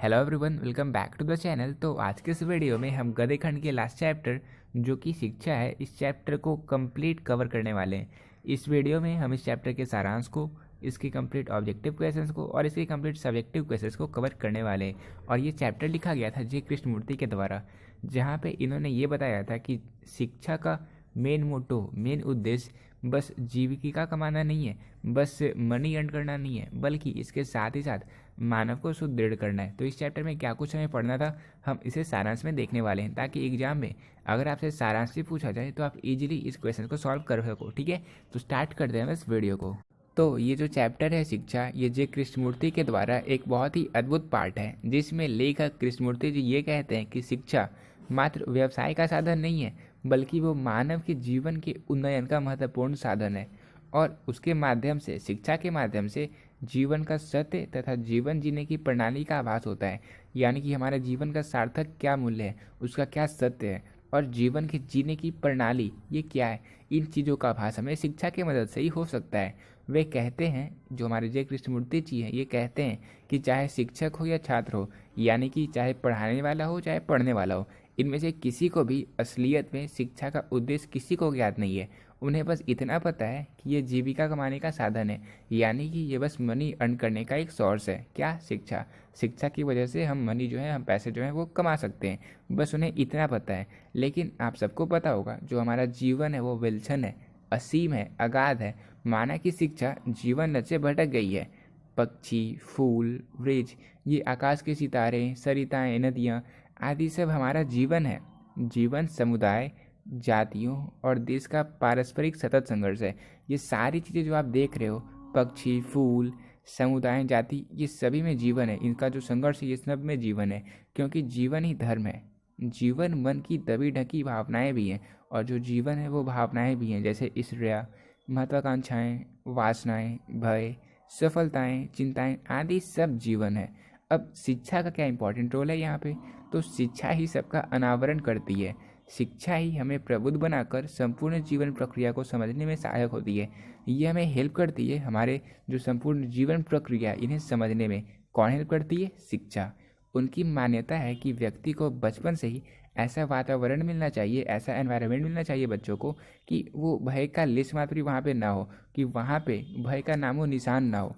Hello everyone, welcome back to the channel. तो आज के इस वीडियो में हम गद्य खंड के लास्ट चैप्टर जो कि शिक्षा है, इस चैप्टर को कंप्लीट कवर करने वाले हैं। इस वीडियो में हम इस चैप्टर के सारांश को, इसके कंप्लीट ऑब्जेक्टिव क्वेश्चंस को और इसके कंप्लीट सब्जेक्टिव क्वेश्चंस को कवर करने वाले हैं। और ये चैप्टर लिखा गया था जे कृष्णमूर्ति के द्वारा, जहाँ पे इन्होंने ये बताया था कि शिक्षा का मेन मोटो, मेन उद्देश्य बस जीविका कमाना नहीं है, बस मनी अर्न करना नहीं है, बल्कि इसके साथ ही साथ मानव को सुदृढ़ करना है। तो इस चैप्टर में क्या कुछ हमें पढ़ना था, हम इसे सारांश में देखने वाले हैं, ताकि एग्जाम में अगर आपसे सारांश भी पूछा जाए तो आप इजीली इस क्वेश्चन को सॉल्व कर सको। ठीक है, तो स्टार्ट कर दें इस वीडियो को। तो ये जो चैप्टर है शिक्षा, ये जे कृष्णमूर्ति के द्वारा एक बहुत ही अद्भुत पार्ट है, जिसमें लेखक कृष्णमूर्ति जी ये कहते हैं कि शिक्षा मात्र व्यवसाय का साधन नहीं है, बल्कि वो मानव के जीवन के उन्नयन का महत्वपूर्ण साधन है। और उसके माध्यम से, शिक्षा के माध्यम से जीवन का सत्य तथा जीवन जीने की प्रणाली का आभास होता है। यानी कि हमारे जीवन का सार्थक क्या मूल्य है, उसका क्या सत्य है, और जीवन के जीने की प्रणाली ये क्या है, इन चीज़ों का आभास हमें शिक्षा की मदद से ही हो सकता है। वे कहते हैं, जो हमारे जे कृष्णमूर्ति जी हैं, ये कहते हैं कि चाहे शिक्षक हो या छात्र हो, यानी कि चाहे पढ़ाने वाला हो चाहे पढ़ने वाला हो, इनमें से किसी को भी असलियत में शिक्षा का उद्देश्य किसी को ज्ञात नहीं है। उन्हें बस इतना पता है कि ये जीविका कमाने का साधन है, यानी कि ये बस मनी अर्न करने का एक सोर्स है। क्या? शिक्षा। शिक्षा की वजह से हम मनी जो है, हम पैसे जो है वो कमा सकते हैं, बस उन्हें इतना पता है। लेकिन आप सबको पता होगा, जो हमारा जीवन है वो विलक्षण है, असीम है, अगाध है। माना कि शिक्षा जीवन लक्ष्य भटक गई है। पक्षी, फूल, वृक्ष, ये आकाश के सितारे, सरिताएं, नदियाँ आदि सब हमारा जीवन है। जीवन समुदाय, जातियों और देश का पारस्परिक सतत संघर्ष है। ये सारी चीज़ें जो आप देख रहे हो, पक्षी, फूल, समुदाय, जाति, ये सभी में जीवन है। इनका जो संघर्ष है, ये सब में जीवन है, क्योंकि जीवन ही धर्म है। जीवन मन की दबी ढकी भावनाएं भी हैं, और जो जीवन है वो भावनाएं भी हैं, जैसे ईर्ष्या, महत्वाकांक्षाएं, वासनाएं, भय, सफलताएं, चिंताएं आदि सब जीवन है। अब शिक्षा का क्या इंपॉर्टेंट रोल है यहाँ पे? तो शिक्षा ही सबका अनावरण करती है। शिक्षा ही हमें प्रबुद्ध बनाकर संपूर्ण जीवन प्रक्रिया को समझने में सहायक होती है। ये हमें हेल्प करती है, हमारे जो संपूर्ण जीवन प्रक्रिया, इन्हें समझने में कौन हेल्प करती है? शिक्षा। उनकी मान्यता है कि व्यक्ति को बचपन से ही ऐसा वातावरण मिलना चाहिए, ऐसा एनवायरनमेंट मिलना चाहिए बच्चों को, कि वो भय का लेश मात्र भी वहाँ पे ना हो, कि वहाँ पे भय का नामो निशान ना हो।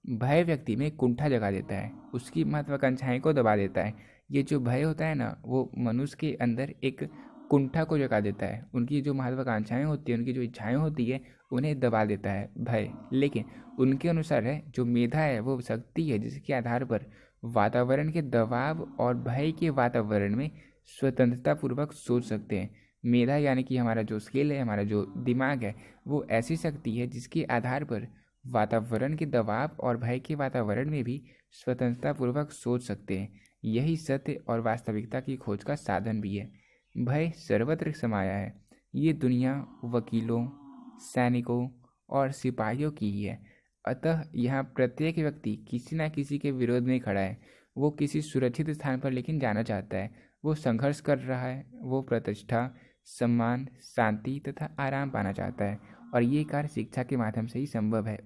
भय व्यक्ति में कुंठा जगा देता है, उसकी महत्वाकांक्षाएं को दबा देता है। ये जो भय होता है ना, वो मनुष्य के अंदर एक कुंठा को जगा देता है। उनकी जो महत्वाकांक्षाएं होती हैं, उनकी जो इच्छाएं होती है, उन्हें दबा देता है भय। लेकिन उनके अनुसार है, जो मेधा है वो शक्ति है, जिसके आधार पर वातावरण के दबाव और भय के वातावरण में स्वतंत्रतापूर्वक सोच सकते हैं। मेधा यानी कि हमारा जो स्किल है, हमारा जो दिमाग है, वो ऐसी शक्ति है जिसके आधार पर वातावरण के दबाव और भय के वातावरण में भी स्वतंत्रतापूर्वक सोच सकते हैं। यही सत्य और वास्तविकता की खोज का साधन भी है। भय सर्वत्र समाया है। ये दुनिया वकीलों, सैनिकों और सिपाहियों की ही है। अतः यहाँ प्रत्येक व्यक्ति किसी न किसी के विरोध में खड़ा है। वो किसी सुरक्षित स्थान पर लेकिन जाना चाहता है, वो संघर्ष कर रहा है, वो प्रतिष्ठा, सम्मान, शांति तथा आराम पाना चाहता है। और ये कार्य शिक्षा के माध्यम से ही संभव है।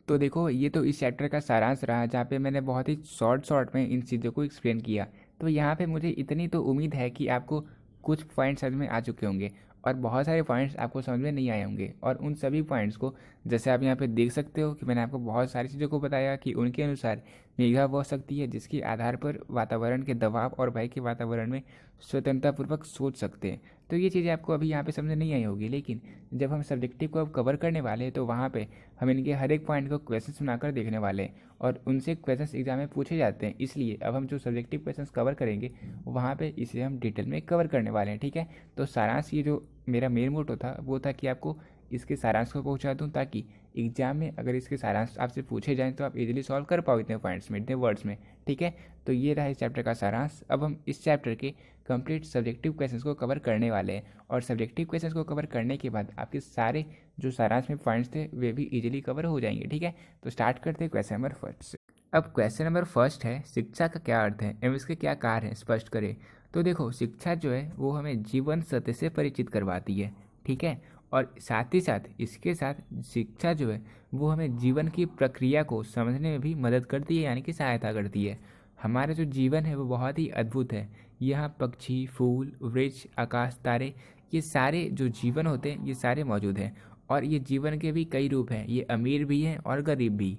तो देखो, ये तो इस चैप्टर का सारांश रहा, जहाँ पे मैंने बहुत ही शॉर्ट में इन चीज़ों को एक्सप्लेन किया। तो यहाँ पे मुझे इतनी तो उम्मीद है कि आपको कुछ पॉइंट्स समझ में आ चुके होंगे, और बहुत सारे पॉइंट्स आपको समझ में नहीं आए होंगे। और उन सभी पॉइंट्स को, जैसे आप यहाँ पे देख सकते हो कि मैंने आपको बहुत सारी चीज़ों को बताया कि उनके अनुसार मेघा वह शक्ति है जिसके आधार पर वातावरण के दबाव और भय के वातावरण में स्वतंत्रतापूर्वक सोच सकते हैं। तो ये चीज़ें आपको अभी यहाँ पे समझ नहीं आई होगी, लेकिन जब हम सब्जेक्टिव को अब कवर करने वाले हैं, तो वहाँ पे हम इनके हर एक पॉइंट को क्वेश्चन बनाकर देखने वाले हैं, और उनसे क्वेश्चंस एग्जाम में पूछे जाते हैं। इसलिए अब हम जो सब्जेक्टिव क्वेश्चंस कवर करेंगे, वहाँ पे इसे हम डिटेल में कवर करने वाले हैं। ठीक है, तो सारांश, ये जो मेरा मेन मोटो था वो था कि आपको इसके सारांश को पहुँचा दूँ, ताकि एग्जाम में अगर इसके सारांश आपसे पूछे जाएँ तो आप इजीली सॉल्व कर पाओ इतने पॉइंट्स में, इतने वर्ड्स में। ठीक है, तो ये रहा इस चैप्टर का सारांश। अब हम इस चैप्टर के कंप्लीट सब्जेक्टिव क्वेश्चंस को कवर करने वाले हैं, और सब्जेक्टिव क्वेश्चंस को कवर करने के बाद आपके सारे जो सारांश में पॉइंट्स थे वे भी इजीली कवर हो जाएंगे। ठीक है, तो स्टार्ट करते हैं क्वेश्चन नंबर फर्स्ट से। अब क्वेश्चन नंबर फर्स्ट है, शिक्षा का क्या अर्थ है एवं इसके क्या कार्य हैं, स्पष्ट करें। तो देखो, शिक्षा जो है वो हमें जीवन सत्य से परिचित करवाती है। ठीक है, और साथ ही साथ इसके साथ शिक्षा जो है वो हमें जीवन की प्रक्रिया को समझने में भी मदद करती है, यानी कि सहायता करती है। हमारा जो जीवन है वो बहुत ही अद्भुत है। यहाँ पक्षी, फूल, वृक्ष, आकाश, तारे, ये सारे जो जीवन होते हैं ये सारे मौजूद हैं। और ये जीवन के भी कई रूप हैं, ये अमीर भी हैं और गरीब भी।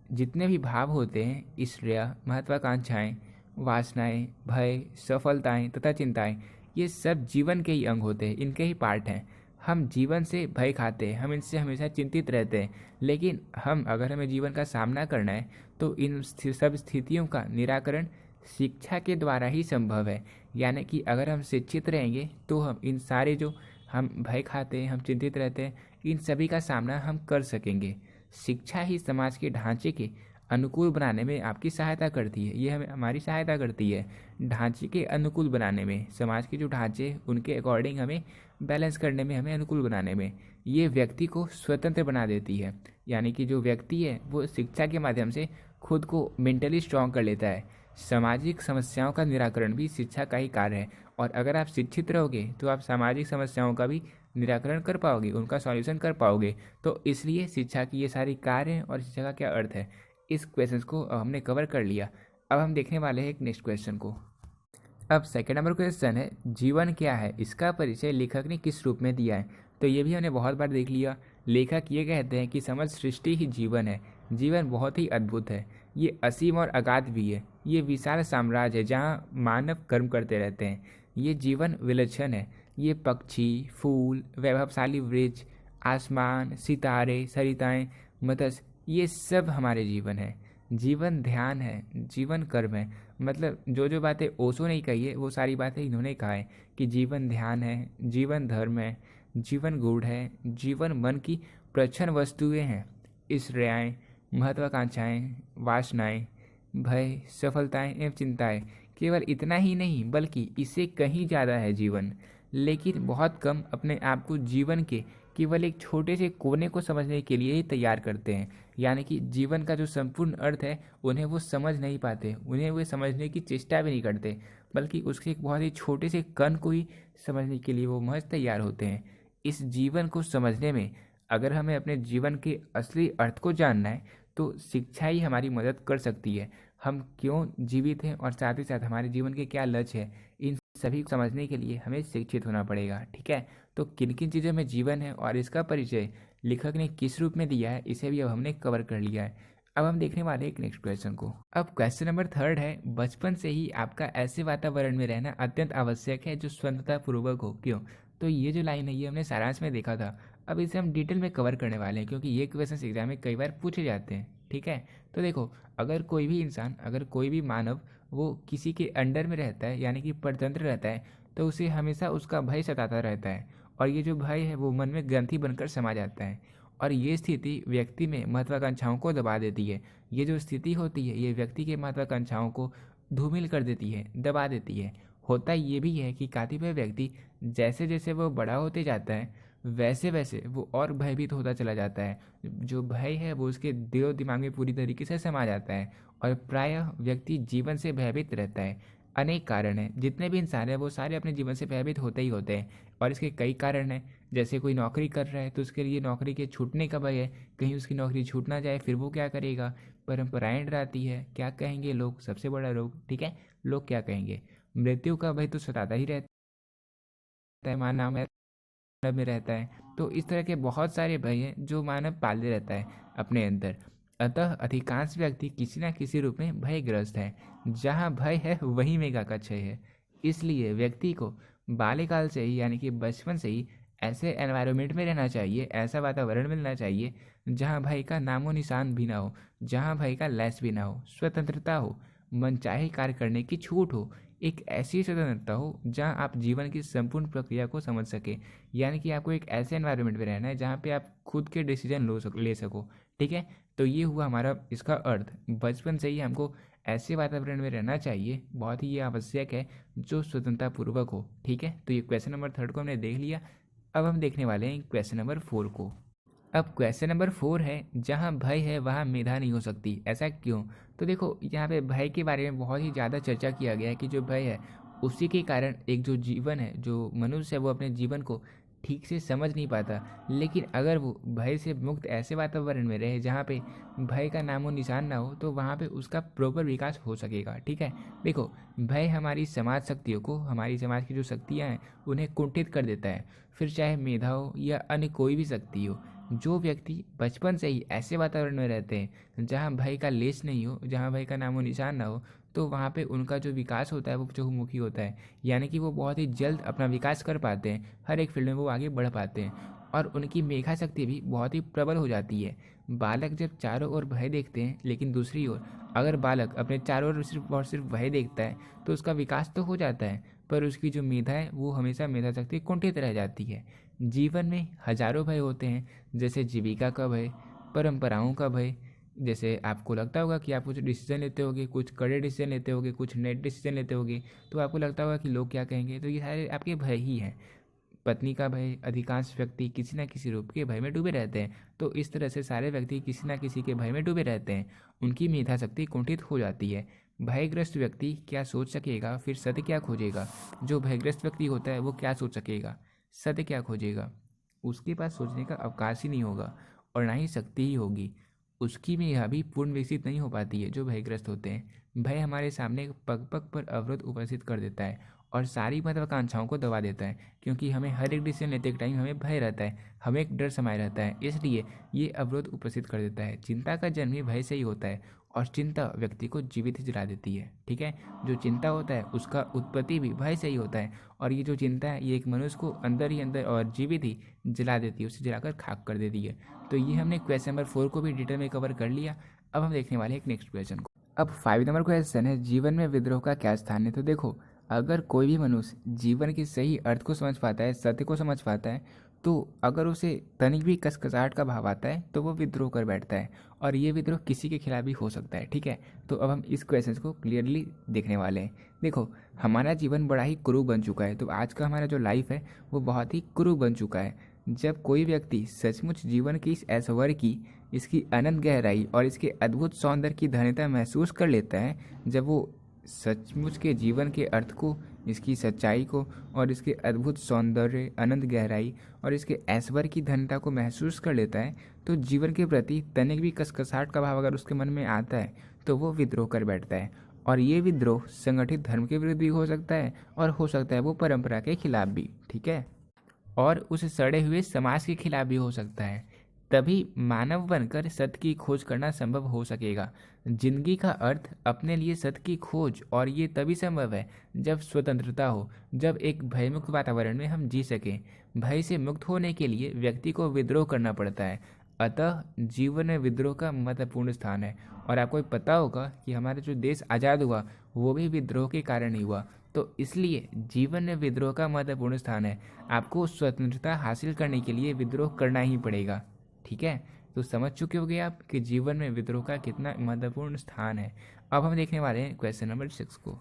जितने भी भाव होते हैं, ईर्ष्या, महत्वाकांक्षाएँ, वासनाएँ, भय, सफलताएँ तथा चिंताएँ, ये सब जीवन के ही अंग होते हैं, इनके ही पार्ट हैं। हम जीवन से भय खाते हैं, हम इनसे हमेशा चिंतित रहते हैं, लेकिन अगर हमें जीवन का सामना करना है तो इन सब स्थितियों का निराकरण शिक्षा के द्वारा ही संभव है। यानी कि अगर हम शिक्षित रहेंगे तो हम इन सारे जो हम भय खाते हैं, हम चिंतित रहते हैं, इन सभी का सामना हम कर सकेंगे। शिक्षा ही समाज के ढांचे के अनुकूल बनाने में आपकी सहायता करती है, ये हमें हमारी सहायता करती है ढांचे के अनुकूल बनाने में। समाज के जो ढांचे उनके अकॉर्डिंग हमें बैलेंस करने में, हमें अनुकूल बनाने में। ये व्यक्ति को स्वतंत्र बना देती है, यानी कि जो व्यक्ति है वो शिक्षा के माध्यम से खुद को मेंटली स्ट्रांग कर लेता है। सामाजिक समस्याओं का निराकरण भी शिक्षा का ही कार्य है, और अगर आप शिक्षित रहोगे तो आप सामाजिक समस्याओं का भी निराकरण कर पाओगे, उनका सॉल्यूशन कर पाओगे। तो इसलिए शिक्षा की ये सारी कार्य हैं और शिक्षा का क्या अर्थ है, इस क्वेश्चन को हमने कवर कर लिया। अब हम देखने वाले हैं एक नेक्स्ट क्वेश्चन को। अब सेकेंड नंबर क्वेश्चन है, जीवन क्या है, इसका परिचय लेखक ने किस रूप में दिया है। तो ये भी हमने बहुत बार देख लिया। लेखक ये कहते हैं कि समस्त सृष्टि ही जीवन है। जीवन बहुत ही अद्भुत है, ये असीम और अगाध भी है। ये विशाल साम्राज्य है जहाँ मानव कर्म करते रहते हैं। ये जीवन विलक्षण है। ये पक्षी, फूल, वैभवशाली वृक्ष, आसमान, सितारे, सरिताएं, मत्स्य, ये सब हमारे जीवन है। जीवन ध्यान है, जीवन कर्म है। मतलब जो जो बातें ओशो ने कही है वो सारी बातें इन्होंने कहा है कि जीवन ध्यान है, जीवन धर्म है, जीवन गूढ़ है, जीवन मन की प्रच्छन्न वस्तुएं हैं। ईर्ष्याएँ, महत्वाकांक्षाएँ, वासनाएँ, भय, सफलताएँ एवं चिंताएँ, केवल इतना ही नहीं बल्कि इससे कहीं ज़्यादा है जीवन। लेकिन बहुत कम अपने आप को जीवन के केवल एक छोटे से कोने को समझने के लिए ही तैयार करते हैं। यानी कि जीवन का जो संपूर्ण अर्थ है उन्हें वो समझ नहीं पाते, उन्हें वे समझने की चेष्टा भी नहीं करते, बल्कि उसके एक बहुत ही छोटे से कण को ही समझने के लिए वो महज तैयार होते हैं। इस जीवन को समझने में अगर हमें अपने जीवन के असली अर्थ को जानना है तो शिक्षा ही हमारी मदद कर सकती है। हम क्यों जीवित हैं और साथ ही साथ हमारे जीवन के क्या लक्ष्य है, इन सभी को समझने के लिए हमें शिक्षित होना पड़ेगा। ठीक है, तो किन किन चीज़ों में जीवन है और इसका परिचय लेखक ने किस रूप में दिया है, इसे भी अब हमने कवर कर लिया है। अब हम देखने वाले हैं एक नेक्स्ट क्वेश्चन को। अब क्वेश्चन नंबर 3 है, बचपन से ही आपका ऐसे वातावरण में रहना अत्यंत आवश्यक है जो स्वतंत्रता पूर्वक हो, क्यों। तो ये जो लाइन है ये हमने सारांश में देखा था। अब इसे हम डिटेल में कवर करने वाले हैं क्योंकि ये क्वेश्चन एग्जाम में कई बार पूछे जाते हैं। ठीक है, तो देखो, अगर कोई भी इंसान, अगर कोई भी मानव वो किसी के अंडर में रहता है, यानी कि परतंत्र रहता है, तो उसे हमेशा उसका भय सताता रहता है, और ये जो भय है वो मन में ग्रंथि बनकर समा जाता है, और ये स्थिति व्यक्ति में महत्वाकांक्षाओं को दबा देती है। ये जो स्थिति होती है ये व्यक्ति के महत्वाकांक्षाओं को धूमिल कर देती है, दबा देती है। होता ये भी है कि कतिपय व्यक्ति जैसे जैसे वो बड़ा होते जाता है वैसे वैसे वो और भयभीत होता चला जाता है। जो भय है वो उसके दिलो दिमाग में पूरी तरीके से समा जाता है, और प्रायः व्यक्ति जीवन से भयभीत रहता है। अनेक कारण हैं, जितने भी इंसान हैं वो सारे अपने जीवन से भयभीत होते ही होते हैं, और इसके कई कारण हैं। जैसे कोई नौकरी कर रहा है तो उसके लिए नौकरी के छूटने का भय है, कहीं उसकी नौकरी छूट ना जाए, फिर वो क्या करेगा। परंपराएं डराती है, क्या कहेंगे लोग, सबसे बड़ा रोग। ठीक है, लोग क्या कहेंगे। मृत्यु का भय तो सताता ही रहता है, मानव में रहता है। तो इस तरह के बहुत सारे भय हैं जो मानव पाले रहता है अपने अंदर। अतः अधिकांश व्यक्ति किसी न किसी रूप में भयग्रस्त है। जहाँ भय है वहीं मेघा का क्षय है। इसलिए व्यक्ति को बाल्यकाल से ही, यानी कि बचपन से ही ऐसे एनवायरनमेंट में रहना चाहिए, ऐसा वातावरण मिलना चाहिए जहाँ भय का नामो निशान भी ना हो, जहाँ भय का लैस भी ना हो, स्वतंत्रता हो, मनचाहे कार्य करने की छूट हो। एक ऐसी स्वतंत्रता हो जहाँ आप जीवन की संपूर्ण प्रक्रिया को समझ सके। यानी कि आपको एक ऐसे एनवायरनमेंट में रहना है जहाँ पे आप खुद के डिसीजन ले सको। ठीक है, तो ये हुआ हमारा इसका अर्थ। बचपन से ही हमको ऐसे वातावरण में रहना चाहिए, बहुत ही ये आवश्यक है जो स्वतंत्रता पूर्वक हो। ठीक है, तो ये क्वेश्चन नंबर 3 को हमने देख लिया। अब हम देखने वाले हैं क्वेश्चन नंबर 4 को। अब क्वेश्चन नंबर 4 है, जहाँ भय है वहाँ मेधा नहीं हो सकती, ऐसा क्यों। तो देखो, यहाँ पे भय के बारे में बहुत ही ज़्यादा चर्चा किया गया है कि जो भय है उसी के कारण एक जो जीवन है, जो मनुष्य है वो अपने जीवन को ठीक से समझ नहीं पाता। लेकिन अगर वो भय से मुक्त ऐसे वातावरण में रहे जहाँ पे भय का नामो निशान ना हो, तो वहाँ पे उसका प्रॉपर विकास हो सकेगा। ठीक है, देखो, भय हमारी समाज शक्तियों को, हमारी समाज की जो शक्तियाँ हैं उन्हें कुंठित कर देता है। फिर चाहे मेधा हो या अन्य कोई भी शक्ति हो, जो व्यक्ति बचपन से ही ऐसे वातावरण में रहते हैं जहाँ भय का लेश नहीं हो, जहाँ भय का नामो निशान ना हो, तो वहाँ पे उनका जो विकास होता है वो चहुमुखी होता है। यानी कि वो बहुत ही जल्द अपना विकास कर पाते हैं, हर एक फील्ड में वो आगे बढ़ पाते हैं, और उनकी मेधा शक्ति भी बहुत ही प्रबल हो जाती है। बालक जब चारों ओर भय देखते हैं, लेकिन दूसरी ओर अगर बालक अपने चारों ओर सिर्फ और सिर्फ भय देखता है, तो उसका विकास तो हो जाता है, पर उसकी जो मेधा है वो हमेशा मेधा शक्ति कुंठित रह जाती है। जीवन में हजारों भय होते हैं, जैसे जीविका का भय, परंपराओं का भय। जैसे आपको लगता होगा कि आप कुछ डिसीजन लेते होगे, कुछ कड़े डिसीजन लेते होगे, कुछ नेट डिसीजन लेते होगे, तो आपको लगता होगा कि लोग क्या कहेंगे, तो ये सारे आपके भय ही हैं। पत्नी का भय, अधिकांश व्यक्ति किसी न किसी रूप के भय में डूबे रहते हैं। तो इस तरह से सारे व्यक्ति किसी न किसी के भय में डूबे रहते हैं, उनकी मेधा शक्ति कुंठित हो जाती है। भयग्रस्त व्यक्ति क्या सोच सकेगा, फिर सत्य क्या खोजेगा। जो भयग्रस्त व्यक्ति होता है वो क्या सोच सकेगा, सत्य क्या खोजेगा। उसके पास सोचने का अवकाश ही नहीं होगा, और ना ही शक्ति ही होगी। उसकी में यह भी पूर्ण विकसित नहीं हो पाती है। जो भयग्रस्त होते हैं, भय हमारे सामने पग पग पर अवरोध उपस्थित कर देता है और सारी महत्वाकांक्षाओं को दबा देता है, क्योंकि हमें हर एक डिसीजन लेते के टाइम हमें भय रहता है, हमें एक डर समाये रहता है, इसलिए ये अवरोध उपस्थित कर देता है। चिंता का जन्म ही भय से ही होता है, और चिंता व्यक्ति को जीवित ही जला देती है। ठीक है, जो चिंता होता है उसका उत्पत्ति भी भय से ही होता है, और ये जो चिंता है ये एक मनुष्य को अंदर ही अंदर और जीवित ही जला देती है, उसे जलाकर खाक कर देती है। तो ये हमने क्वेश्चन नंबर 4 को भी डिटेल में कवर कर लिया। अब हम देखने वाले हैं एक नेक्स्ट क्वेश्चन को। अब 5 नंबर क्वेश्चन है, जीवन में विद्रोह का क्या स्थान है। तो देखो, अगर कोई भी मनुष्य जीवन के सही अर्थ को समझ पाता है, सत्य को समझ पाता है, तो अगर उसे तनिक भी कसकसाहट का भाव आता है तो वो विद्रोह कर बैठता है, और ये विद्रोह किसी के खिलाफ भी हो सकता है। ठीक है, तो अब हम इस क्वेश्चन को क्लियरली देखने वाले हैं। देखो, हमारा जीवन बड़ा ही कुरूप बन चुका है, तो आज का हमारा जो लाइफ है वो बहुत ही कुरूप बन चुका है। जब कोई व्यक्ति सचमुच जीवन की इस ऐश्वर्य की, इसकी अनंत गहराई और इसके अद्भुत सौंदर्य की धन्यता महसूस कर लेता है, जब वो सचमुच के जीवन के अर्थ को, इसकी सच्चाई को और इसके अद्भुत सौंदर्य, अनंत गहराई और इसके ऐश्वर्य की धन्यता को महसूस कर लेता है, तो जीवन के प्रति तनिक भी कसकसाहट का भाव अगर उसके मन में आता है तो वो विद्रोह कर बैठता है। और ये विद्रोह संगठित धर्म के विरुद्ध भी हो सकता है, और हो सकता है वो परंपरा के खिलाफ भी। ठीक है, और उस सड़े हुए समाज के खिलाफ भी हो सकता है। तभी मानव बनकर सत्य की खोज करना संभव हो सकेगा। जिंदगी का अर्थ अपने लिए सत्य की खोज, और ये तभी संभव है जब स्वतंत्रता हो, जब एक भयमुक्त वातावरण में हम जी सकें। भय से मुक्त होने के लिए व्यक्ति को विद्रोह करना पड़ता है। अतः जीवन में विद्रोह का महत्वपूर्ण स्थान है। और आपको पता होगा कि हमारा जो देश आज़ाद हुआ वो भी विद्रोह के कारण ही हुआ, तो इसलिए जीवन में विद्रोह का महत्वपूर्ण स्थान है। आपको स्वतंत्रता हासिल करने के लिए विद्रोह करना ही पड़ेगा। ठीक है, तो समझ चुके होंगे आप कि जीवन में विद्रोह का कितना महत्वपूर्ण स्थान है। अब हम देखने वाले हैं क्वेश्चन नंबर 6 को।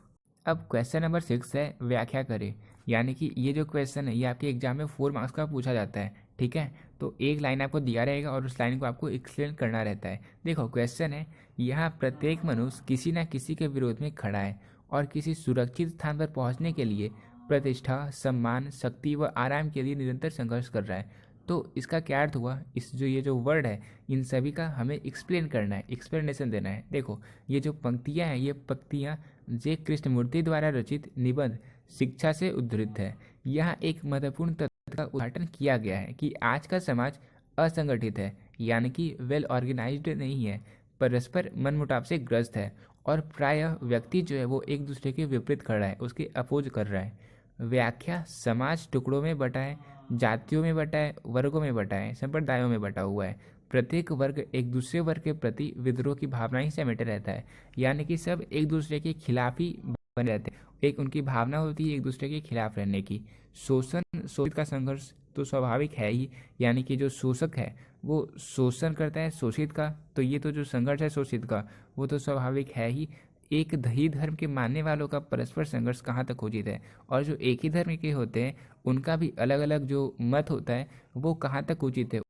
अब क्वेश्चन नंबर 6 है, व्याख्या करें। यानी कि ये जो क्वेश्चन है ये आपके एग्जाम में 4 मार्क्स का पूछा जाता है। ठीक है, तो एक लाइन आपको दिया रहेगा और उस लाइन को आपको एक्सप्लेन करना रहता है। देखो, क्वेश्चन है, यहाँ प्रत्येक मनुष्य किसी न किसी के विरोध में खड़ा है और किसी सुरक्षित स्थान पर पहुँचने के लिए प्रतिष्ठा, सम्मान, शक्ति व आराम के लिए निरंतर संघर्ष कर रहा है। तो इसका क्या अर्थ हुआ, इस जो ये जो वर्ड है इन सभी का हमें एक्सप्लेन करना है, एक्सप्लेनेशन देना है। देखो, ये जो पंक्तियाँ हैं ये पंक्तियाँ जे कृष्णमूर्ति द्वारा रचित निबंध शिक्षा से उद्धृत है। यहाँ एक महत्वपूर्ण तथ्य का उद्घाटन किया गया है कि आज का समाज असंगठित है, यानी कि वेल ऑर्गेनाइज्ड नहीं है, परस्पर मनमुटाव से ग्रस्त है, और प्रायः व्यक्ति जो है वो एक दूसरे के विपरीत खड़ा है, उसके अपोज कर रहा है। व्याख्या, समाज टुकड़ों में बटा है, जातियों में बटा है, वर्गों में बटा है, संप्रदायों में बटा हुआ है। प्रत्येक वर्ग एक दूसरे वर्ग के प्रति विद्रोह की भावना ही समेटे रहता है, यानी कि सब एक दूसरे के खिलाफ ही बने रहते हैं। एक उनकी भावना होती है एक दूसरे के खिलाफ रहने की। शोषण, शोषित का संघर्ष तो स्वाभाविक है ही, यानी कि जो शोषक है वो शोषण करता है शोषित का, तो ये तो जो संघर्ष है शोषित का वो तो स्वाभाविक है ही। एक ही धर्म के मानने वालों का परस्पर संघर्ष कहाँ तक उचित है, और जो एक ही धर्म के होते हैं उनका भी अलग अलग जो मत होता है वो कहाँ तक उचित है,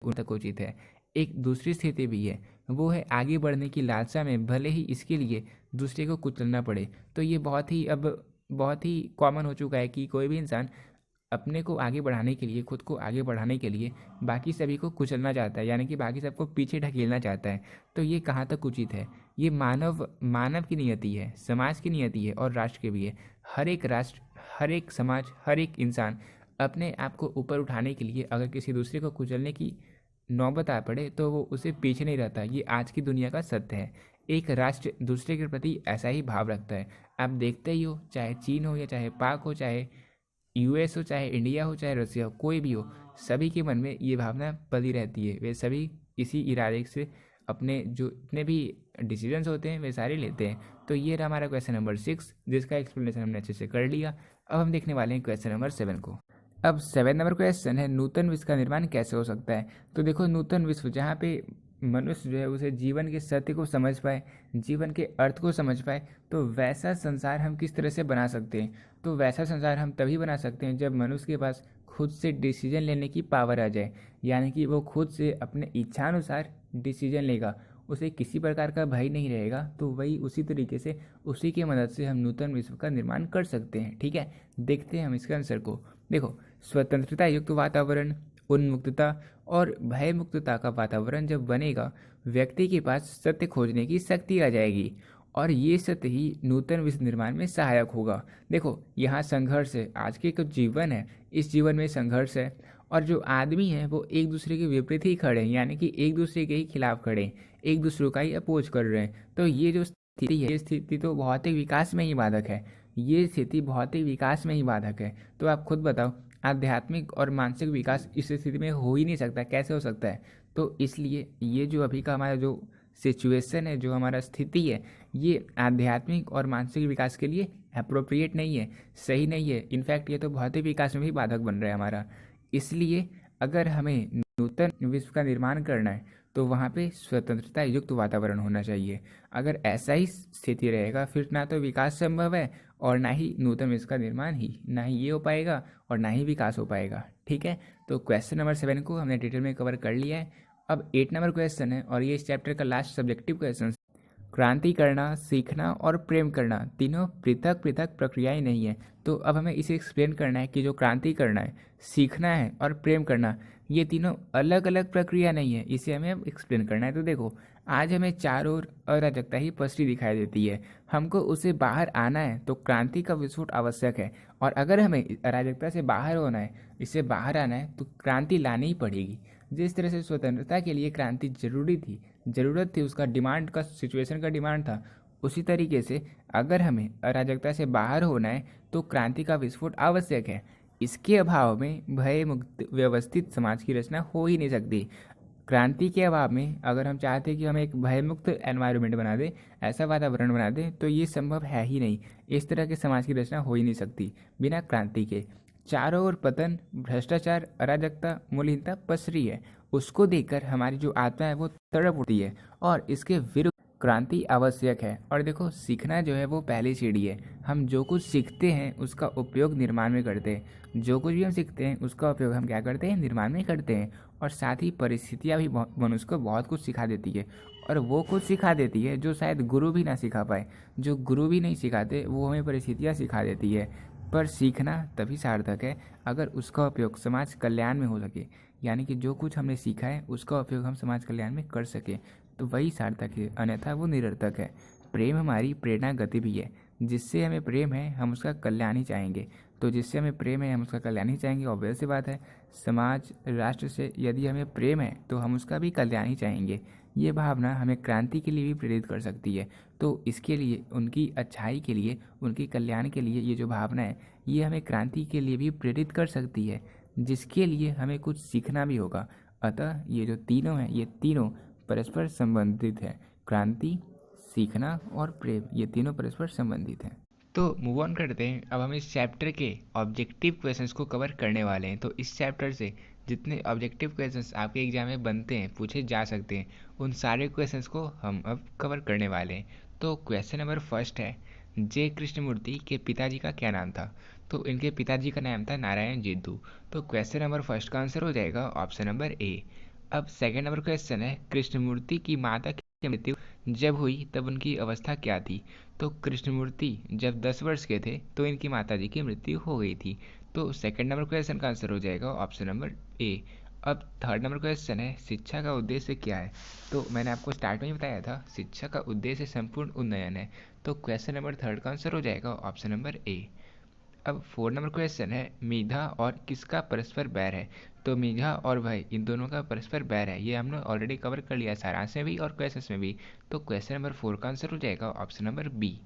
उन तक उचित है। एक दूसरी स्थिति भी है, वो है आगे बढ़ने की लालसा में भले ही इसके लिए दूसरे को कुचलना पड़े। तो ये बहुत ही अब बहुत ही कॉमन हो चुका है कि कोई भी इंसान अपने को आगे बढ़ाने के लिए, खुद को आगे बढ़ाने के लिए बाकी सभी को कुचलना चाहता है, यानी कि बाकी सबको पीछे ढकेलना चाहता है। तो ये कहाँ तक उचित है? ये मानव की नियति है, समाज की नियति है और राष्ट्र की भी है। हर एक राष्ट्र, हर एक समाज, हर एक इंसान अपने आप को ऊपर उठाने के लिए अगर किसी दूसरे को कुचलने की नौबत आ पड़े तो वो उसे पीछे नहीं रहता। ये आज की दुनिया का सत्य है। एक राष्ट्र दूसरे के प्रति ऐसा ही भाव रखता है। आप देखते ही हो, चाहे चीन हो या चाहे पाक हो, चाहे यूएस हो, चाहे इंडिया हो, चाहे रसिया हो, कोई भी हो, सभी के मन में ये भावना पली रहती है। वे सभी इसी इरादे से अपने जो इतने भी डिसीजंस होते हैं वे सारे लेते हैं। तो ये रहा हमारा क्वेश्चन नंबर 6, जिसका एक्सप्लेनेशन हमने अच्छे से कर लिया। अब हम देखने वाले हैं क्वेश्चन नंबर 7 को। अब 7 नंबर क्वेश्चन है, नूतन विश्व का निर्माण कैसे हो सकता है? तो देखो, नूतन विश्व जहाँ पे मनुष्य जो है उसे जीवन के सत्य को समझ पाए, जीवन के अर्थ को समझ पाए, तो वैसा संसार हम किस तरह से बना सकते हैं? तो वैसा संसार हम तभी बना सकते हैं जब मनुष्य के पास खुद से डिसीजन लेने की पावर आ जाए, यानी कि वो खुद से अपने इच्छानुसार डिसीजन लेगा, उसे किसी प्रकार का भय नहीं रहेगा। तो वही उसी तरीके से, उसी की मदद से हम नूतन विश्व का निर्माण कर सकते हैं। ठीक है, देखते हैं हम इसके आंसर को। देखो, स्वतंत्रता युक्त वातावरण, उन्मुक्तता और भय मुक्तता का वातावरण जब बनेगा, व्यक्ति के पास सत्य खोजने की शक्ति आ जाएगी और ये सत्य ही नूतन विश्व निर्माण में सहायक होगा। देखो, यहाँ संघर्ष है, आज के जो जीवन है इस जीवन में संघर्ष है और जो आदमी है वो एक दूसरे के विपरीत ही खड़े हैं, यानी कि एक दूसरे के ही खिलाफ खड़े हैं, एक दूसरे का ही अपोज कर रहे हैं। तो ये जो स्थिति है, ये स्थिति तो भौतिक विकास में ही बाधक है। ये स्थिति भौतिक विकास में ही बाधक है। तो आप खुद बताओ, आध्यात्मिक और मानसिक विकास इस स्थिति में हो ही नहीं सकता, कैसे हो सकता है? तो इसलिए ये जो अभी का हमारा जो सिचुएशन है, जो हमारा स्थिति है, ये आध्यात्मिक और मानसिक विकास के लिए अप्रोप्रिएट नहीं है, सही नहीं है। इनफैक्ट ये तो भौतिक विकास में भी बाधक बन रहा है हमारा। इसलिए अगर हमें नूतन विश्व का निर्माण करना है तो वहाँ पे स्वतंत्रता युक्त वातावरण होना चाहिए। अगर ऐसा ही स्थिति रहेगा फिर ना तो विकास संभव है और ना ही नूतन विश्व का निर्माण ही, ना ही ये हो पाएगा और ना ही विकास हो पाएगा। ठीक है, तो क्वेश्चन नंबर 7 को हमने डिटेल में कवर कर लिया है। अब 8 नंबर क्वेश्चन है और ये इस चैप्टर का लास्ट सब्जेक्टिव क्वेश्चन। क्रांति करना, सीखना और प्रेम करना तीनों पृथक पृथक प्रक्रियाएं नहीं है। तो अब हमें इसे एक्सप्लेन करना है कि जो क्रांति करना है, सीखना है और प्रेम करना, ये तीनों अलग अलग प्रक्रिया नहीं है। इसे हमें अब एक्सप्लेन करना है। तो देखो, आज हमें चारों ओर अराजकता ही पसरी दिखाई देती है। हमको उसे बाहर आना है तो क्रांति का विस्फोट आवश्यक है, और अगर हमें अराजकता से बाहर होना है, इससे बाहर आना है, तो क्रांति लानी ही पड़ेगी। जिस तरह से स्वतंत्रता के लिए क्रांति जरूरी थी, ज़रूरत थी, उसका डिमांड का, सिचुएशन का डिमांड था, उसी तरीके से अगर हमें अराजकता से बाहर होना है तो क्रांति का विस्फोट आवश्यक है। इसके अभाव में भय मुक्त व्यवस्थित समाज की रचना हो ही नहीं सकती। क्रांति के अभाव में अगर हम चाहते हैं कि हम एक भयमुक्त एनवायरनमेंट बना दें, ऐसा वातावरण बना दें, तो ये संभव है ही नहीं। इस तरह के समाज की रचना हो ही नहीं सकती बिना क्रांति के। चारों ओर पतन, भ्रष्टाचार, अराजकता, मूल्यहीनता पसरी है। उसको देखकर हमारी जो आत्मा है वो तड़प उठती है और इसके विरुद्ध क्रांति आवश्यक है। और देखो, सीखना जो है वो पहली सीढ़ी है। हम जो कुछ सीखते हैं उसका उपयोग निर्माण में करते हैं। जो कुछ भी हम सीखते हैं उसका उपयोग हम क्या करते हैं? निर्माण में करते हैं। और साथ ही परिस्थितियाँ भी मनुष्य को बहुत कुछ सिखा देती है, और वो कुछ सिखा देती है जो शायद गुरु भी ना सिखा पाए। जो गुरु भी नहीं सिखाते वो हमें परिस्थितियाँ सिखा देती है। पर सीखना तभी सार्थक है अगर उसका उपयोग समाज कल्याण में हो सके, यानी कि जो कुछ हमने सीखा है उसका उपयोग हम समाज कल्याण में कर सके, तो वही सार्थक है, अन्यथा वो निरर्थक है। प्रेम हमारी प्रेरणा गति भी है। जिससे हमें प्रेम है हम उसका कल्याण ही चाहेंगे। तो जिससे हमें प्रेम है हम उसका कल्याण ही चाहेंगे, ऑब्वियस सी बात है। समाज, राष्ट्र से यदि हमें प्रेम है तो हम उसका भी कल्याण ही चाहेंगे। ये भावना हमें क्रांति के लिए भी प्रेरित कर सकती है। तो इसके लिए, उनकी अच्छाई के लिए, उनके कल्याण के लिए, ये जो भावना है ये हमें क्रांति के लिए भी प्रेरित कर सकती है, जिसके लिए हमें कुछ सीखना भी होगा। अतः ये जो तीनों हैं, ये तीनों परस्पर संबंधित है। क्रांति, सीखना और प्रेम, ये तीनों परस्पर संबंधित हैं। तो मूव ऑन करते हैं। अब हम इस चैप्टर के ऑब्जेक्टिव क्वेश्चंस को कवर करने वाले हैं। तो इस चैप्टर से जितने ऑब्जेक्टिव क्वेश्चंस आपके एग्जाम में बनते हैं, पूछे जा सकते हैं, उन सारे क्वेश्चंस को हम अब कवर करने वाले हैं। तो क्वेश्चन नंबर फर्स्ट है, जे कृष्णमूर्ति के पिताजी का क्या नाम था? तो इनके पिताजी का नाम था नारायण जिद्दू। तो क्वेश्चन नंबर फर्स्ट का आंसर हो जाएगा ऑप्शन नंबर ए। अब सेकेंड नंबर क्वेश्चन है, कृष्णमूर्ति की माता की मृत्यु जब हुई तब उनकी अवस्था क्या थी? तो कृष्णमूर्ति जब 10 वर्ष के थे तो इनकी माताजी की मृत्यु हो गई थी। तो तो सेकंड नंबर क्वेश्चन का आंसर हो जाएगा ऑप्शन नंबर ए। अब थर्ड नंबर क्वेश्चन है, शिक्षा का उद्देश्य क्या है? तो मैंने आपको स्टार्ट में ही बताया था, शिक्षा का उद्देश्य संपूर्ण उन्नयन है। तो क्वेश्चन नंबर थर्ड का आंसर हो जाएगा ऑप्शन नंबर ए। अब फोर नंबर क्वेश्चन है, मेधा और किसका परस्पर बैर है? तो मेधा और भय, इन दोनों का परस्पर बैर है। ये हमने ऑलरेडी कवर कर लिया सारांश में भी और क्वेश्चन में भी। तो क्वेश्चन नंबर फोर का आंसर हो जाएगा ऑप्शन नंबर बी।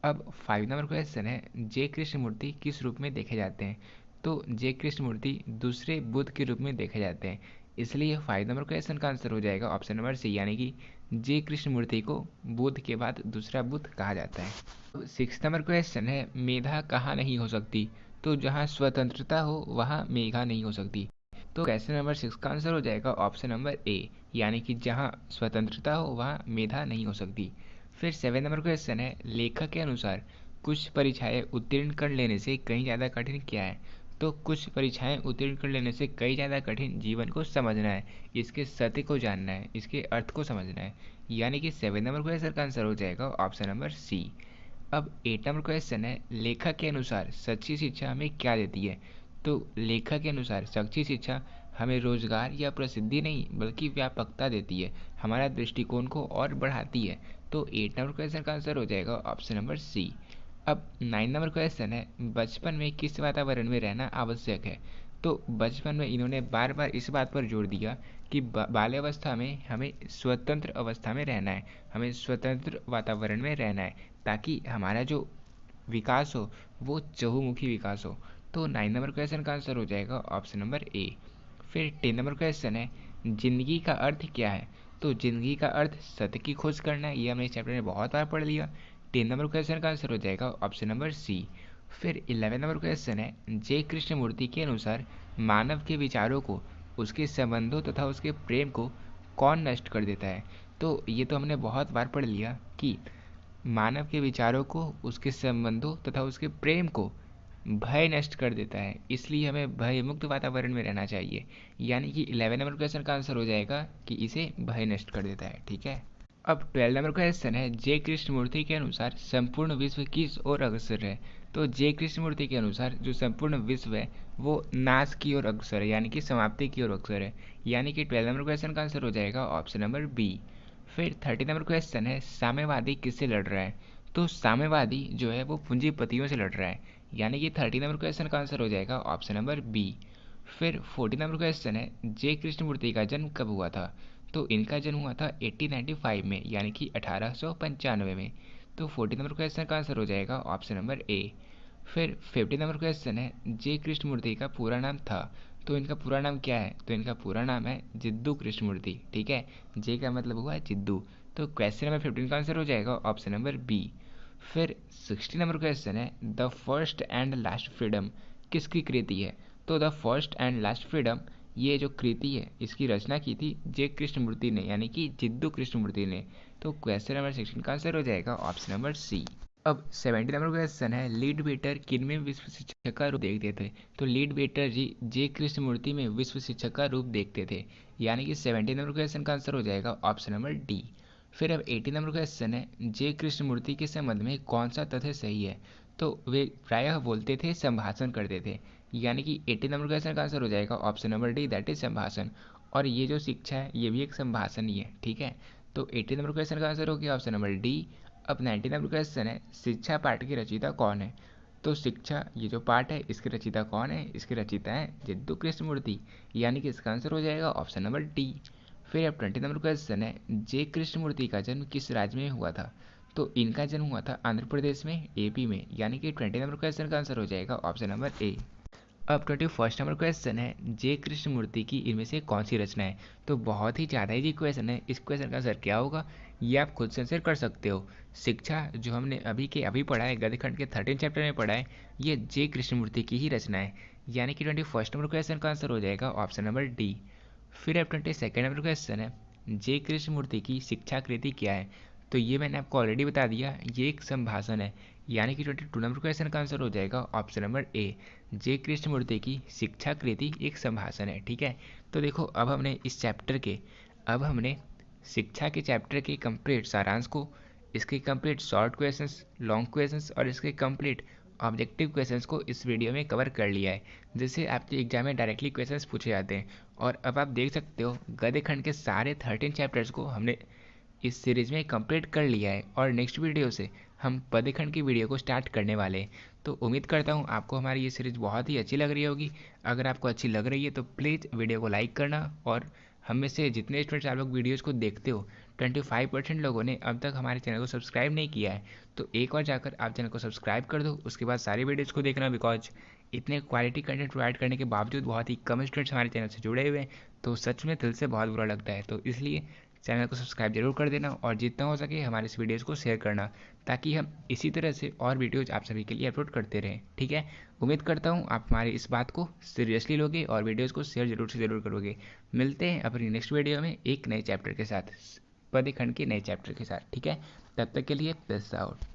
अब फाइव नंबर क्वेश्चन है, जय कृष्ण मूर्ति किस रूप में देखे जाते हैं? तो जय कृष्ण मूर्ति दूसरे बुद्ध के रूप में देखे जाते हैं, इसलिए फाइव नंबर क्वेश्चन का आंसर हो जाएगा ऑप्शन नंबर सी, यानी कि जय कृष्ण मूर्ति को बुद्ध के बाद दूसरा बुद्ध कहा जाता है। सिक्स नंबर क्वेश्चन है, मेधा कहाँ नहीं हो सकती? तो जहाँ स्वतंत्रता हो वहाँ मेघा नहीं हो सकती। तो क्वेश्चन नंबर सिक्स का आंसर हो जाएगा ऑप्शन नंबर ए, यानी कि जहाँ स्वतंत्रता हो वहाँ मेधा नहीं हो सकती। फिर सेवन नंबर क्वेश्चन है, लेखक के अनुसार कुछ परीक्षाएं उत्तीर्ण कर लेने से कहीं ज़्यादा कठिन क्या है? तो कुछ परीक्षाएं उत्तीर्ण कर लेने से कहीं ज़्यादा कठिन जीवन को समझना है, इसके सत्य को जानना है, इसके अर्थ को समझना है, यानी कि सेवन नंबर क्वेश्चन का आंसर हो जाएगा ऑप्शन नंबर सी। अब एट नंबर क्वेश्चन है, लेखक के अनुसार सच्ची शिक्षा हमें क्या देती है? तो लेखक के अनुसार सच्ची शिक्षा हमें रोजगार या प्रसिद्धि नहीं बल्कि व्यापकता देती है, हमारा दृष्टिकोण को और बढ़ाती है। तो एट नंबर क्वेश्चन का आंसर हो जाएगा ऑप्शन नंबर सी। अब नाइन नंबर क्वेश्चन है, बचपन में किस वातावरण में रहना आवश्यक है? तो बचपन में इन्होंने बार बार इस बात पर जोर दिया कि बाल्यावस्था में हमें स्वतंत्र अवस्था में रहना है, हमें स्वतंत्र वातावरण में रहना है, ताकि हमारा जो विकास हो वो चहुमुखी विकास हो। तो नाइन नंबर क्वेश्चन का आंसर हो जाएगा ऑप्शन नंबर ए। फिर टेन नंबर क्वेश्चन है, जिंदगी का अर्थ क्या है? तो जिंदगी का अर्थ सत्य की खोज करना है, ये हमने इस चैप्टर में बहुत बार पढ़ लिया। टेन नंबर क्वेश्चन का आंसर हो जाएगा ऑप्शन नंबर सी। फिर 11 नंबर क्वेश्चन है, जय कृष्ण मूर्ति के अनुसार मानव के विचारों को, उसके संबंधों तथा उसके प्रेम को कौन नष्ट कर देता है? तो ये तो हमने बहुत बार पढ़ लिया कि मानव के विचारों को, उसके संबंधों तथा उसके प्रेम को भय नष्ट कर देता है, इसलिए हमें भय मुक्त वातावरण में रहना चाहिए, यानी कि 11 नंबर क्वेश्चन का आंसर हो जाएगा कि इसे भय नष्ट कर देता है। ठीक है। अब 12 नंबर क्वेश्चन है, जय कृष्ण मूर्ति के अनुसार संपूर्ण विश्व किस ओर अग्रसर है? तो जय कृष्ण मूर्ति के अनुसार जो संपूर्ण विश्व है वो नाश की ओर अग्रसर है, यानी कि समाप्ति की ओर अग्रसर है, यानी कि 12 नंबर क्वेश्चन का आंसर हो जाएगा ऑप्शन नंबर बी। फिर 30 नंबर क्वेश्चन है, साम्यवादी किससे लड़ रहा है? तो साम्यवादी जो है वो पूंजीपतियों से लड़ रहा है, यानी कि 30 नंबर क्वेश्चन का आंसर हो जाएगा ऑप्शन नंबर बी। फिर 40 नंबर क्वेश्चन है, जय कृष्ण मूर्ति का जन्म कब हुआ था? तो इनका जन्म हुआ था 1895 में, यानी कि 1895 में। तो 40 नंबर क्वेश्चन का आंसर हो जाएगा ऑप्शन नंबर ए। फिर 50 नंबर क्वेश्चन है, जय कृष्ण मूर्ति का पूरा नाम था? तो इनका पूरा नाम क्या है? तो इनका पूरा नाम है जिद्दू कृष्णमूर्ति। ठीक है, जे का मतलब हुआ है जिद्दू। तो क्वेश्चन नंबर 15 का आंसर हो जाएगा ऑप्शन नंबर बी। फिर 60 नंबर क्वेश्चन है, the first and last freedom किसकी कृति है? तो the first and last freedom, ये जो कृति है इसकी रचना की थी जय कृष्णमूर्ति ने, यानी कि जिद्दू कृष्णमूर्ति ने। तो क्वेश्चन नंबर 16 का आंसर हो जाएगा ऑप्शन नंबर सी। अब 70 नंबर क्वेश्चन है, लीड वेटर किनमें विश्व शिक्षक का रूप देखते थे? तो Leadbeater ji J Krishnamurti में विश्व शिक्षक का रूप देखते थे, यानी कि 70 नंबर क्वेश्चन का आंसर हो जाएगा ऑप्शन नंबर डी। फिर अब 80 नंबर क्वेश्चन है, जे कृष्णमूर्ति के संबंध में कौन सा तथ्य सही है? तो वे प्रायः बोलते थे, संभाषण करते थे, यानी कि 80 नंबर क्वेश्चन का आंसर हो जाएगा option number D, that is संभाषण। और ये जो शिक्षा है ये भी एक संभाषण ही है। ठीक है, तो 80 नंबर क्वेश्चन का आंसर हो गया ऑप्शन नंबर डी। अब 90 नंबर क्वेश्चन है, शिक्षा पाठ की रचयिता कौन है? तो शिक्षा ये जो पाठ है इसके रचयिता कौन है? इसके रचयिता है जिद्दू कृष्णमूर्ति, यानी कि इसका आंसर हो जाएगा ऑप्शन नंबर डी। फिर अब 20 नंबर क्वेश्चन है, जे कृष्णमूर्ति का जन्म किस राज्य में हुआ था? तो इनका जन्म हुआ था आंध्र प्रदेश में, एपी में, यानी कि 20 नंबर क्वेश्चन का आंसर हो जाएगा ऑप्शन नंबर ए। अब 21 नंबर क्वेश्चन है, जे कृष्णमूर्ति की इनमें से कौन सी रचना है? तो बहुत ही ज़्यादा इजी क्वेश्चन है, इस क्वेश्चन का आंसर क्या होगा ये आप खुद से आंसर कर सकते हो। शिक्षा जो हमने अभी के अभी पढ़ा है, गद्यखंड के 13 चैप्टर में पढ़ा है, ये जे कृष्णमूर्ति की ही रचना है, यानी कि 21 नंबर क्वेश्चन का आंसर हो जाएगा ऑप्शन नंबर डी। फिर अब 22 नंबर क्वेश्चन है, जे कृष्णमूर्ति की शिक्षा कृति क्या है? तो ये मैंने आपको ऑलरेडी बता दिया, ये एक संभाषण है, यानी कि 22 नंबर क्वेश्चन का आंसर हो जाएगा ऑप्शन नंबर ए, जे कृष्णमूर्ति की शिक्षा कृति एक संभाषण है। ठीक है, तो देखो अब हमने शिक्षा के चैप्टर के कंप्लीट सारांश को, इसके complete short questions, long questions और इसके कंप्लीट ऑब्जेक्टिव क्वेश्चंस को इस वीडियो में कवर कर लिया है, जिससे आपके एग्जाम में डायरेक्टली क्वेश्चंस पूछे जाते हैं। और अब आप देख सकते हो गधे खंड के सारे 13 चैप्टर्स को हमने इस सीरीज़ में कंप्लीट कर लिया है और नेक्स्ट वीडियो से हम पद्य खंड की वीडियो को स्टार्ट करने वाले हैं। तो उम्मीद करता हूँ आपको हमारी ये सीरीज़ बहुत ही अच्छी लग रही होगी। अगर आपको अच्छी लग रही है तो प्लीज़ वीडियो को लाइक करना, और हम में से जितने स्टूडेंट्स आप लोग वीडियोज़ को देखते हो 25% लोगों ने अब तक हमारे चैनल को सब्सक्राइब नहीं किया है, तो एक बार जाकर आप चैनल को सब्सक्राइब कर दो। उसके बाद सारी वीडियोज़ को देखना, बिकॉज इतने क्वालिटी कंटेंट प्रोवाइड करने के बावजूद बहुत ही कम स्टूडेंट्स हमारे चैनल से जुड़े हुए हैं, तो सच में दिल से बहुत बुरा लगता है। तो इसलिए चैनल को सब्सक्राइब जरूर कर देना और जितना हो सके हमारे इस वीडियोज़ को शेयर करना, ताकि हम इसी तरह से और वीडियोज़ आप सभी के लिए अपलोड करते रहें। ठीक है, उम्मीद करता हूँ आप हमारी इस बात को सीरियसली लोगे और वीडियोज़ को शेयर जरूर से ज़रूर करोगे। मिलते हैं अपनी नेक्स्ट वीडियो में एक नए चैप्टर के साथ, पद्य खंड के नए चैप्टर के साथ। ठीक है, तब तक के लिए पीस आउट।